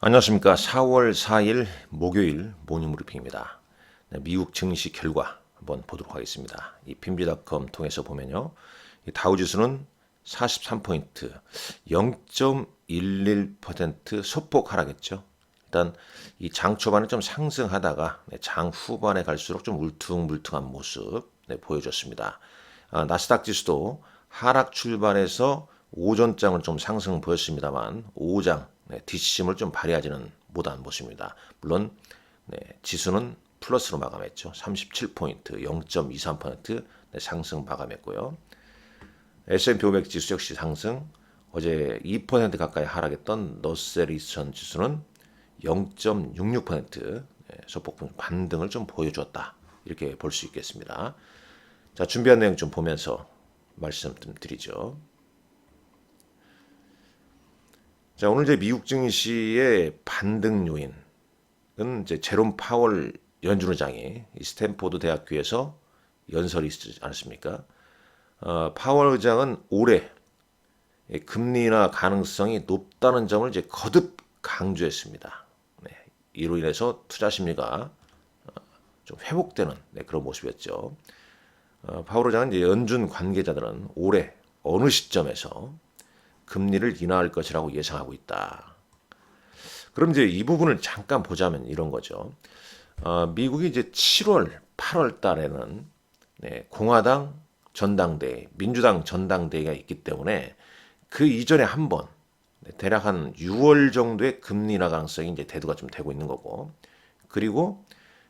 안녕하십니까. 4월 4일 목요일 모닝브리핑입니다. 네, 미국 증시 결과 한번 보도록 하겠습니다. 이 핀비닷컴 통해서 보면요. 이 다우지수는 43포인트, 0.11% 소폭 하락했죠. 일단 이 장 초반에 좀 상승하다가 장 후반에 갈수록 좀 울퉁불퉁한 모습 보여줬습니다. 나스닥 지수도 하락 출발해서 오전장은 좀 상승 보였습니다만 오후장 뒷심을 좀 발휘하지는 못한 모습입니다. 물론 지수는 플러스로 마감했죠. 37포인트, 0.23% 상승 마감했고요. S&P 500 지수 역시 상승, 어제 2% 가까이 하락했던 러셀 2000 지수는 0.66% 소폭 반등을 좀 보여주었다. 이렇게 볼 수 있겠습니다. 자, 준비한 내용 좀 보면서 말씀 좀 드리죠. 자, 오늘 이제 미국 증시의 반등 요인은 이제 제롬 파월 연준 의장이 스탠포드 대학교에서 연설이 있지 않았습니까? 파월 의장은 올해 금리 인하 가능성이 높다는 점을 이제 거듭 강조했습니다. 이로 인해서 투자 심리가 좀 회복되는 그런 모습이었죠. 파월 의장은 이제 연준 관계자들은 올해 어느 시점에서 금리를 인하할 것이라고 예상하고 있다. 그럼 이제 이 부분을 잠깐 보자면 이런 거죠. 미국이 이제 7월, 8월 달에는 공화당 전당대회, 민주당 전당대회가 있기 때문에 그 이전에 한 번, 대략 한 6월 정도의 금리 인하 가능성이 이제 대두가 좀 되고 있는 거고, 그리고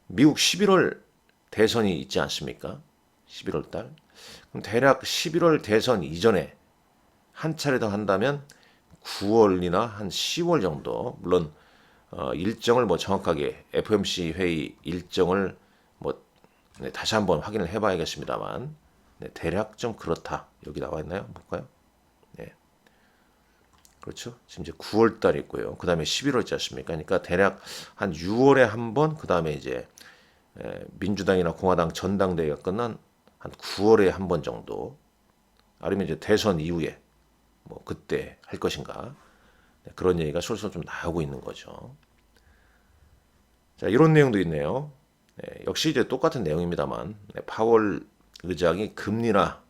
미국 11월 대선이 있지 않습니까? 11월 달. 그럼 대략 11월 대선 이전에 한 차례 더 한다면 9월이나 한 10월 정도, 물론 일정을 뭐 정확하게 FOMC 회의 일정을 뭐 다시 한번 확인을 해봐야겠습니다만 대략 좀 그렇다. 여기 나와 있나요? 볼까요? 네, 그렇죠. 지금 이제 9월 달이 있고요. 그 다음에 11월 있지 않습니까? 그러니까 대략 한 6월에 한 번, 그 다음에 이제 민주당이나 공화당 전당대회가 끝난 한 9월에 한 번 정도, 아니면 이제 대선 이후에 뭐 그때 할 것인가, 그런 얘기가 솔솔 좀 나오고 있는 거죠. 자, 이런 내용도 있네요. 역시 이제 똑같은 내용입니다만 파월 의장이 금리나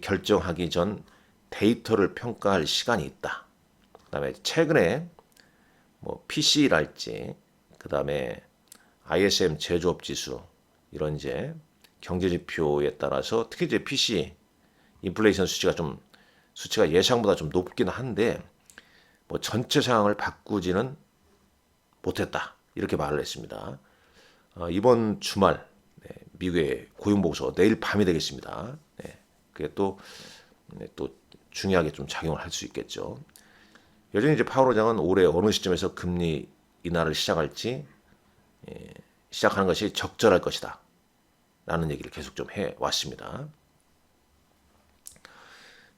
결정하기 전 데이터를 평가할 시간이 있다. 그다음에 최근에 뭐 PC랄지, 그다음에 ISM 제조업 지수, 이런 이제 경제 지표에 따라서 특히 이제 PC 인플레이션 수치가 예상보다 좀 높긴 한데 뭐 전체 상황을 바꾸지는 못했다. 이렇게 말을 했습니다. 이번 주말 미국의 고용보고서 내일 밤이 되겠습니다. 그게 또 중요하게 좀 작용을 할 수 있겠죠. 여전히 이제 파월 의장은 올해 어느 시점에서 금리 인하를 시작할지, 시작하는 것이 적절할 것이다. 라는 얘기를 계속 좀 해왔습니다.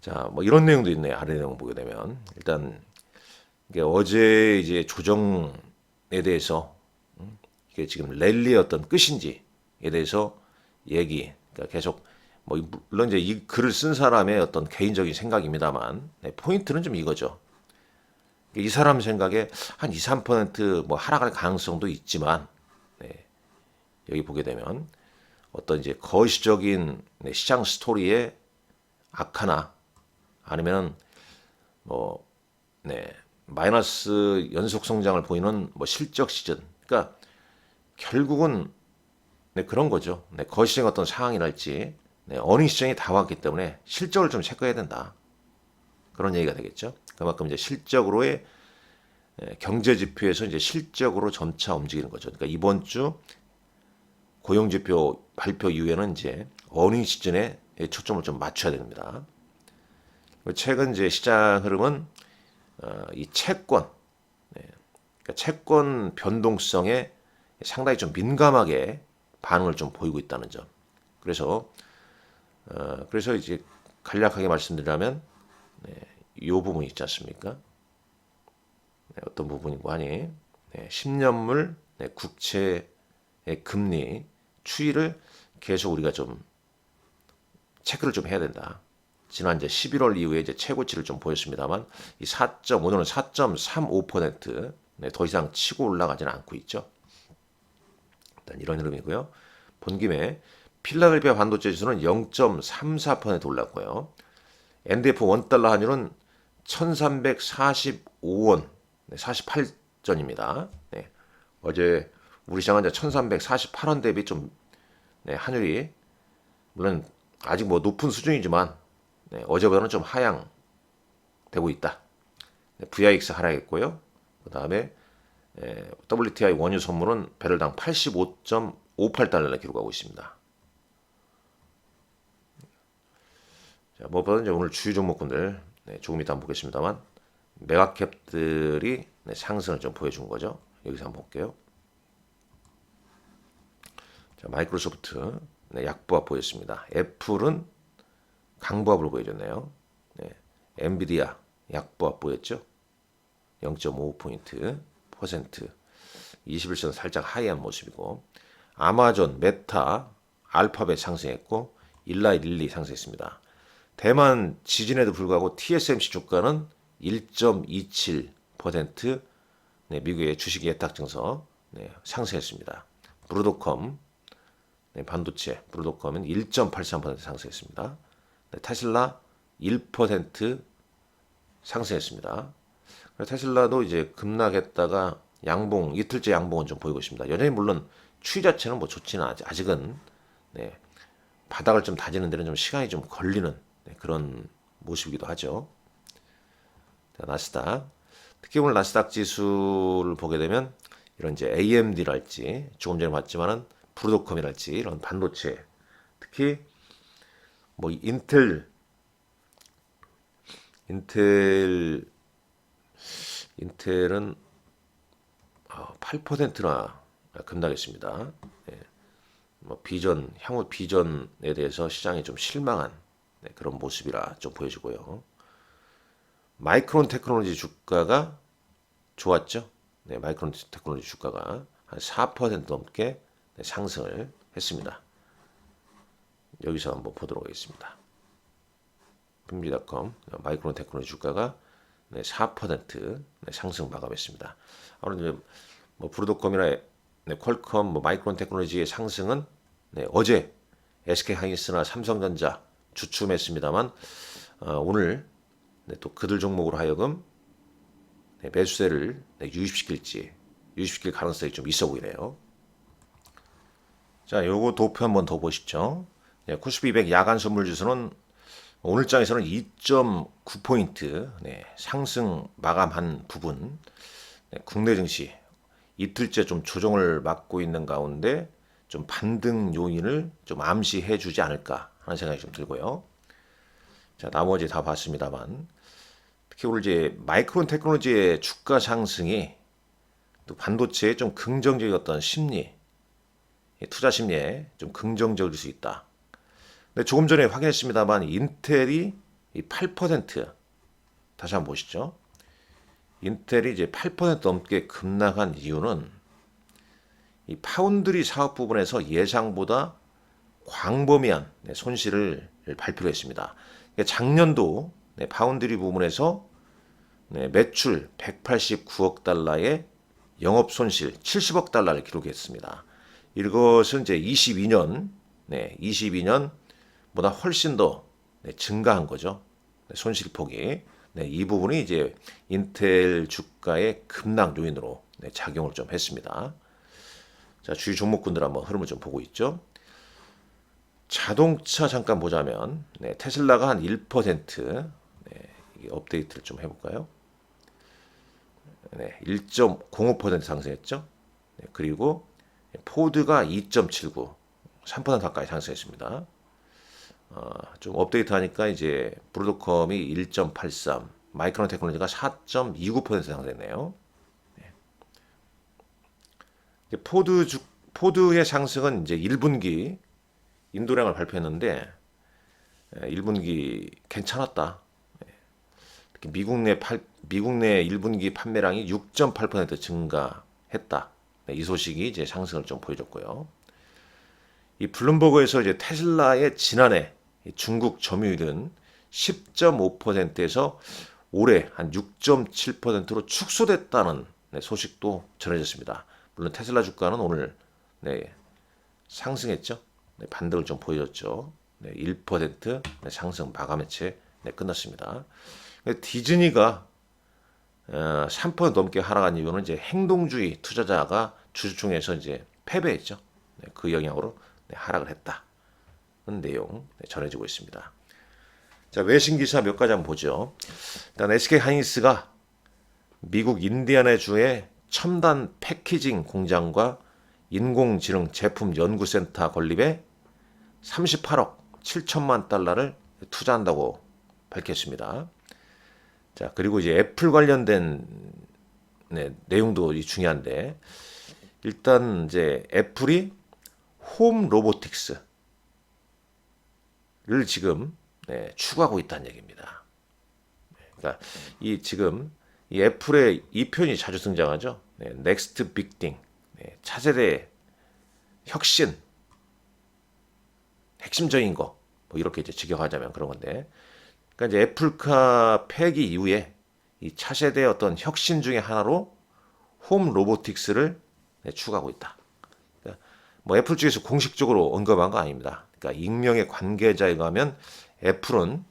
자, 뭐 이런 내용도 있네요. 아래 내용 보게 되면 일단 이게 어제 이제 조정에 대해서 이게 지금 랠리의 어떤 끝인지에 대해서 그러니까 계속 뭐 물론 이제 이 글을 쓴 사람의 어떤 개인적인 생각입니다만 포인트는 좀 이거죠. 이 사람 생각에 한 2, 3%뭐 하락할 가능성도 있지만 여기 보게 되면 어떤 이제 거시적인 시장 스토리의 악화나 아니면 뭐 마이너스 연속 성장을 보이는 뭐 실적 시즌, 그러니까 결국은 그런 거죠. 거시적인 어떤 상황이랄지 어닝 시장이 다 왔기 때문에 실적을 좀 체크해야 된다. 그런 얘기가 되겠죠. 그만큼 이제 실적으로의 경제 지표에서 이제 실적으로 점차 움직이는 거죠. 그러니까 이번 주 고용 지표 발표 이후에는 이제 어닝 시즌에 초점을 좀 맞춰야 됩니다. 최근 이제 시장 흐름은 이 채권, 그러니까 채권 변동성에 상당히 좀 민감하게 반응을 좀 보이고 있다는 점. 그래서 이제 간략하게 말씀드리자면 이 부분이 있지 않습니까? 어떤 부분이고 하니 10년물 국채의 금리 추이를 계속 우리가 좀 체크를 좀 해야 된다. 지난 이제 11월 이후에 이제 최고치를 좀 보였습니다만 이 4.5는 4.35% 더 이상 치고 올라가지는 않고 있죠. 일단 이런 흐름이고요. 본 김에 필라델피아 반도체 지수는 0.34% 올랐고요. NDF 1달러 환율은 1345원 48전입니다. 어제 우리 시장은 1348원 대비 좀 환율이 물론 아직 뭐 높은 수준이지만 어제보다는 좀 하향되고 있다. VIX 하락했고요. 그 다음에 WTI 원유 선물은 배럴당 85.58달러를 기록하고 있습니다. 자, 무엇보다 이제 오늘 주요 종목군들 조금 이따 한번 보겠습니다만 메가캡들이 상승을 좀 보여준 거죠. 여기서 한번 볼게요. 자, 마이크로소프트 약보합 보였습니다. 애플은 강보합을 보여줬네요. 엔비디아 약보합 보였죠. 0.5% 21선 살짝 하이한 모습이고 아마존, 메타, 알파벳 상승했고 일라이 릴리 상승했습니다. 대만 지진에도 불구하고 TSMC 주가는 1.27% 미국의 주식 예탁 증서 상승했습니다. 브로드컴 반도체 브로드컴은 1.83% 상승했습니다. 테슬라 1% 상승했습니다. 테슬라도 이제 급락했다가 양봉 이틀째 양봉은 좀 보이고 있습니다. 여전히 물론 추이 자체는 뭐 좋지는 아직은 바닥을 좀 다지는 데는 좀 시간이 좀 걸리는 그런 모습이기도 하죠. 자, 나스닥 특히 오늘 나스닥 지수를 보게 되면 이런 이제 AMD랄지 조금 전에 봤지만은 브로드컴이랄지 이런 반도체 특히 뭐 인텔은 8%나 급락했습니다. 뭐 향후 비전에 대해서 시장이 좀 실망한 그런 모습이라 좀 보여지고요. 마이크론 테크놀로지 주가가 좋았죠. 마이크론 테크놀로지 주가가 한 4% 넘게 상승을 했습니다. 여기서 한번 보도록 하겠습니다. 빈비닷컴 마이크론 테크놀로지 주가가 4% 상승 마감했습니다. 아무래도 뭐 브로드컴이나 퀄컴, 뭐 마이크론 테크놀로지의 상승은 어제 SK 하이닉스나 삼성전자 주춤했습니다만 오늘 또 그들 종목으로 하여금 매수세를 유입시킬 가능성이 좀 있어 보이네요. 자, 요거 도표 한번 더 보시죠. 코스피 200 야간 선물 지수는 오늘 장에서는 2.9포인트 상승 마감한 부분 국내 증시 이틀째 좀 조정을 맞고 있는 가운데 좀 반등 요인을 좀 암시해 주지 않을까 하는 생각이 좀 들고요. 자, 나머지 다 봤습니다만 특히 오늘 이제 마이크론 테크놀로지의 주가 상승이 또 반도체의 좀 긍정적이었던 심리, 투자 심리에 좀 긍정적일 수 있다. 근데 조금 전에 확인했습니다만 인텔이 8% 다시 한번 보시죠. 인텔이 이제 8% 넘게 급락한 이유는 이 파운드리 사업 부분에서 예상보다 광범위한 손실을 발표를 했습니다. 작년도 파운드리 부분에서 매출 189억 달러의 영업 손실 70억 달러를 기록했습니다. 이것은 이제 22년보다 훨씬 더 증가한 거죠. 손실폭이. 이 부분이 이제 인텔 주가의 급락 요인으로 작용을 좀 했습니다. 자, 주요 종목군들 한번 흐름을 좀 보고 있죠. 자동차 잠깐 보자면 테슬라가 한 1% 업데이트를 좀 해볼까요? 1.05% 상승했죠. 그리고 포드가 2.79, 3% 가까이 상승했습니다. 좀 업데이트하니까 이제 브로드컴이 1.83, 마이크론 테크놀로지가 4.29% 상승했네요. 포드의 상승은 이제 1분기 인도량을 발표했는데 1분기 괜찮았다. 특히 미국 내 1분기 판매량이 6.8% 증가했다. 이 소식이 이제 상승을 좀 보여줬고요. 이 블룸버그에서 이제 테슬라의 지난해 중국 점유율은 10.5%에서 올해 한 6.7%로 축소됐다는 소식도 전해졌습니다. 물론 테슬라 주가는 오늘 상승했죠. 반등을 좀 보여줬죠. 1% 상승 마감해체 끝났습니다. 디즈니가 3% 넘게 하락한 이유는 이제 행동주의 투자자가 주주총회에서 이제 패배했죠. 그 영향으로 하락을 했다는 내용 전해지고 있습니다. 자, 외신 기사 몇 가지 한번 보죠. 일단 SK 하이닉스가 미국 인디애나주의 첨단 패키징 공장과 인공지능 제품 연구센터 건립에 38억 7천만 달러를 투자한다고 밝혔습니다. 자, 그리고 이제 애플 관련된 내용도 중요한데, 일단 이제 애플이 홈 로보틱스를 지금 추구하고 있다는 얘기입니다. 그러니까 지금 이 애플의 이 표현이 자주 등장하죠. 넥스트 빅띵, 차세대 혁신, 핵심적인 거, 뭐 이렇게 이제 직역하자면 그런 건데, 그러니까 이제 애플카 폐기 이후에 이 차세대 어떤 혁신 중의 하나로 홈 로보틱스를 추구하고 있다. 그러니까 뭐 애플 쪽에서 공식적으로 언급한 거 아닙니다. 그러니까 익명의 관계자에 의하면 애플은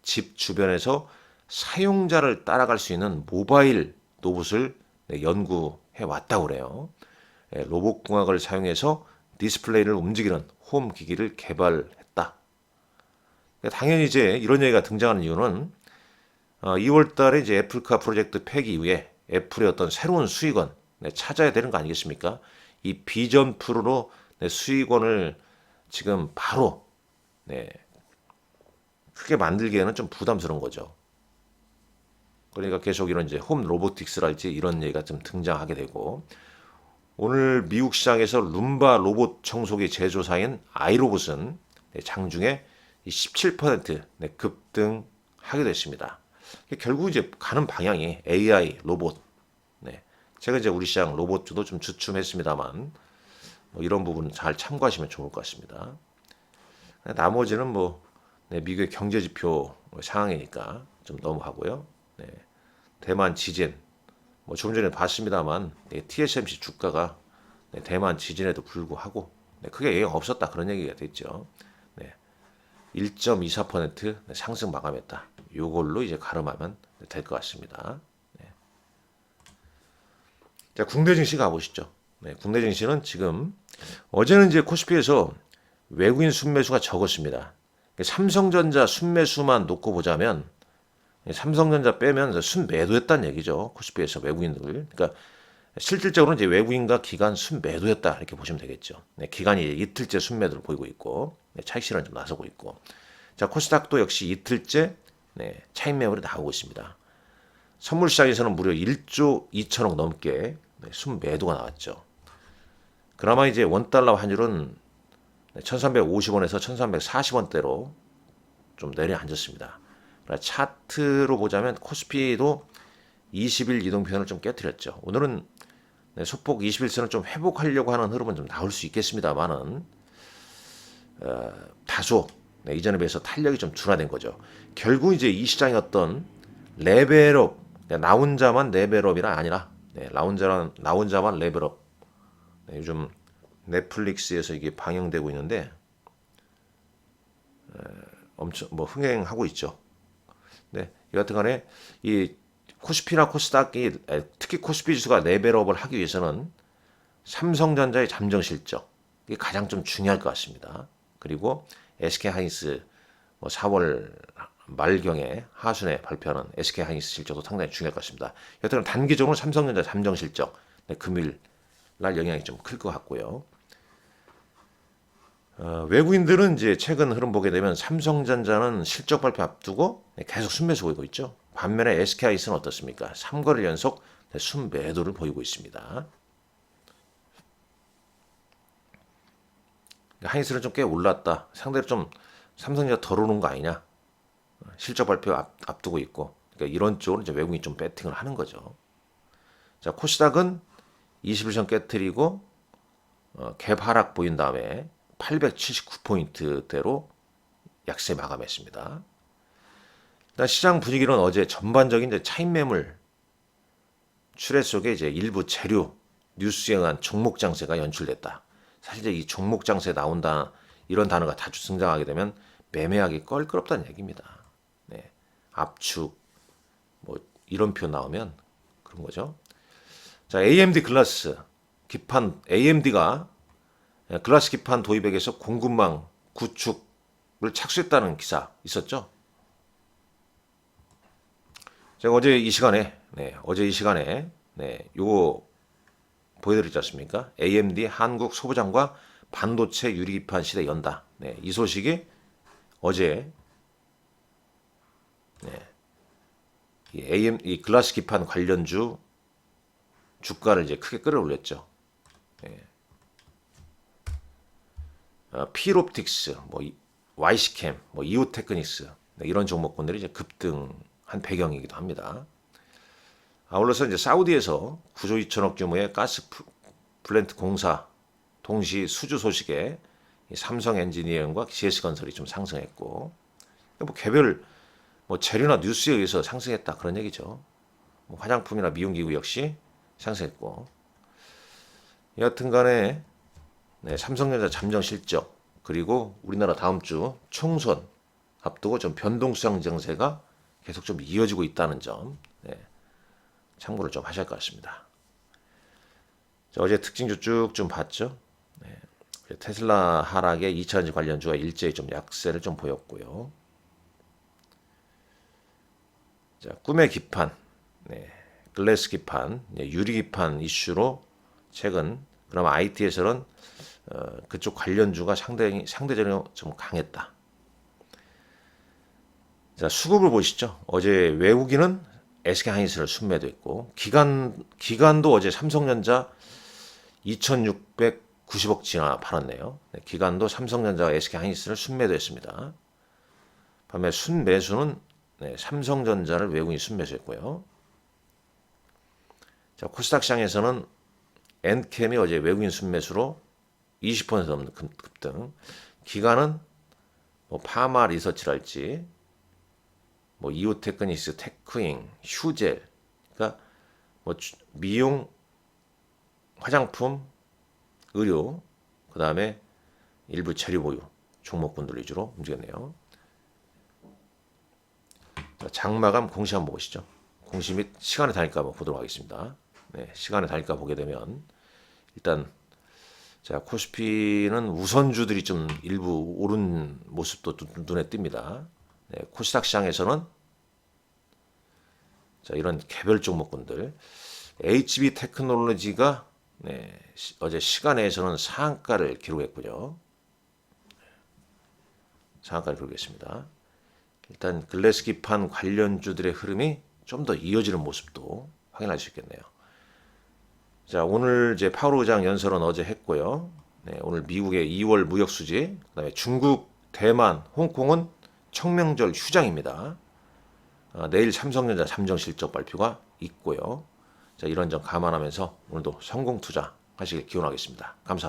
집 주변에서 사용자를 따라갈 수 있는 모바일 로봇을 연구해 왔다고 그래요. 로봇공학을 사용해서 디스플레이를 움직이는 홈 기기를 개발했다. 당연히 이제 이런 얘기가 등장하는 이유는 2월 달에 이제 애플카 프로젝트 폐기 이후에 애플의 어떤 새로운 수익원 찾아야 되는 거 아니겠습니까? 이 비전 프로로 수익원을 지금 바로 크게 만들기에는 좀 부담스러운 거죠. 그러니까 계속 이런 이제 홈 로보틱스랄지 이런 얘기가 좀 등장하게 되고, 오늘 미국 시장에서 룸바 로봇 청소기 제조사인 아이로봇은 장중에 17% 급등하게 됐습니다. 결국 이제 가는 방향이 AI 로봇. 제가 이제 우리 시장 로봇주도 좀 주춤했습니다만 뭐 이런 부분 잘 참고하시면 좋을 것 같습니다. 나머지는 뭐 미국의 경제 지표 상황이니까 좀 넘어가고요. 대만 지진, 뭐 조금 전에 봤습니다만 TSMC 주가가 대만 지진에도 불구하고 크게 영향 없었다 그런 얘기가 됐죠. 1.24% 상승 마감했다. 요걸로 이제 가름하면 될 것 같습니다. 자, 국내 증시 가보시죠. 국내 증시는 지금 어제는 이제 코스피에서 외국인 순매수가 적었습니다. 삼성전자 순매수만 놓고 보자면 삼성전자 빼면 순매도했다는 얘기죠. 코스피에서 외국인들. 그러니까 실질적으로는 이제 외국인과 기관 순매도였다 이렇게 보시면 되겠죠. 기관이 이틀째 순매도를 보이고 있고 차익 실현 좀 나서고 있고. 자, 코스닥도 역시 이틀째 차익 매물이 나오고 있습니다. 선물 시장에서는 무려 1조 2천억 넘게 순매도가 나왔죠. 그나마 이제 원달러 환율은 1350원에서 1340원대로 좀 내려앉았습니다. 차트로 보자면 코스피도 20일 이동편을 좀 깨뜨렸죠. 오늘은 소폭 21선을 좀 회복하려고 하는 흐름은 좀 나올 수 있겠습니다만은 다소 이전에 비해서 탄력이 좀 둔화된 거죠. 결국 이제 이 시장의 어떤 레벨업, 나 혼자만 레벨업이라 아니라 나 혼자만 레벨업. 요즘 넷플릭스에서 이게 방영되고 있는데 엄청 뭐 흥행하고 있죠. 여하튼간에 이 코스피나 코스닥이 특히 코스피 지수가 레벨업을 하기 위해서는 삼성전자의 잠정 실적 이게 가장 좀 중요할 것 같습니다. 그리고 SK 하이닉스 4월 말경에 하순에 발표하는 SK 하이닉스 실적도 상당히 중요할 것 같습니다. 여하튼 단기적으로 삼성전자 잠정 실적 금일 날 영향이 좀 클 것 같고요. 외국인들은 이제 최근 흐름 보게 되면 삼성전자는 실적 발표 앞두고 계속 순매수 보이고 있죠. 반면에 SK하이닉스는 어떻습니까? 3거래일 연속 순매도를 보이고 있습니다. 하이닉스는 좀 꽤 올랐다. 상대로 좀 삼성전자 덜 오는 거 아니냐? 실적 발표 앞두고 있고, 그러니까 이런 쪽으로 이제 외국인이 좀 배팅을 하는 거죠. 자, 코스닥은 21선 깨트리고 갭 하락 보인 다음에 879포인트대로 약세 마감했습니다. 일단 시장 분위기는 어제 전반적인 차익 매물 출애 속에 이제 일부 재료 뉴스에 의한 종목 장세가 연출됐다. 사실 이제 이 종목 장세 나온다 이런 단어가 자주 등장하게 되면 매매하기 껄끄럽다는 얘기입니다. 네. 압축 뭐 이런 표현 나오면 그런 거죠. 자, AMD 글라스 기판 AMD가 글라스 기판 도입에 대해서 공급망 구축을 착수했다는 기사 있었죠. 제가 어제 이 시간에 요거 보여드렸지 않습니까? AMD 한국 소부장과 반도체 유리기판 시대 연다. 네, 이 소식이 어제 이 글라스 기판 관련주 주가를 이제 크게 끌어올렸죠. 필옵틱스, 뭐 YC캠, 뭐 이오테크닉스 이런 종목군들이 이제 급등한 배경이기도 합니다. 아울러서 이제 사우디에서 9조 2천억 규모의 가스 플랜트 공사 동시 수주 소식에 삼성 엔지니어링과 GS건설이 좀 상승했고, 뭐 개별 뭐 재료나 뉴스에 의해서 상승했다 그런 얘기죠. 뭐 화장품이나 미용기구 역시 상승했고, 여하튼간에 삼성전자 잠정 실적 그리고 우리나라 다음 주 총선 앞두고 좀 변동성 정세가 계속 좀 이어지고 있다는 점 참고를 좀 하실 것 같습니다. 자, 어제 특징주 쭉 좀 봤죠. 테슬라 하락에 2차전지 관련주가 일제히 좀 약세를 좀 보였고요. 자, 꿈의 기판, 글래스 기판, 유리 기판 이슈로 최근 그나마 IT에서는 그쪽 관련주가 상대적으로 좀 강했다. 자, 수급을 보시죠. 어제 외국인은 SK하이닉스를 순매도했고 기관도 어제 삼성전자 2,690억 지나 팔았네요. 기관도 삼성전자와 SK하이닉스를 순매도했습니다. 반면 순매수는 삼성전자를 외국인이 순매수했고요. 자, 코스닥 시장에서는 엔캠이 어제 외국인 순매수로 20% 넘는 급등. 기관은 뭐 파마 리서치랄지 뭐 이오테크닉스, 테크잉, 휴젤, 그러니까 뭐 미용, 화장품, 의료, 그 다음에 일부 재료 보유 종목군들 위주로 움직였네요. 자, 장마감 공시 한번 보시죠. 공시 및 시간의 단일가 한번 보도록 하겠습니다. 시간의 단일가 보게 되면 일단 자, 코스피는 우선주들이 좀 일부 오른 모습도 눈에 띕니다. 코스닥 시장에서는 자, 이런 개별 종목군들 HB 테크놀로지가 어제 시간에서는 상한가를 기록했고요. 상한가를 기록했습니다. 일단 글래스 기판 관련주들의 흐름이 좀 더 이어지는 모습도 확인할 수 있겠네요. 자, 오늘 이제 파월 의장 연설은 어제 했고요. 오늘 미국의 2월 무역 수지, 그다음에 중국, 대만, 홍콩은 청명절 휴장입니다. 내일 삼성전자 잠정 실적 발표가 있고요. 자, 이런 점 감안하면서 오늘도 성공 투자 하시길 기원하겠습니다. 감사합니다.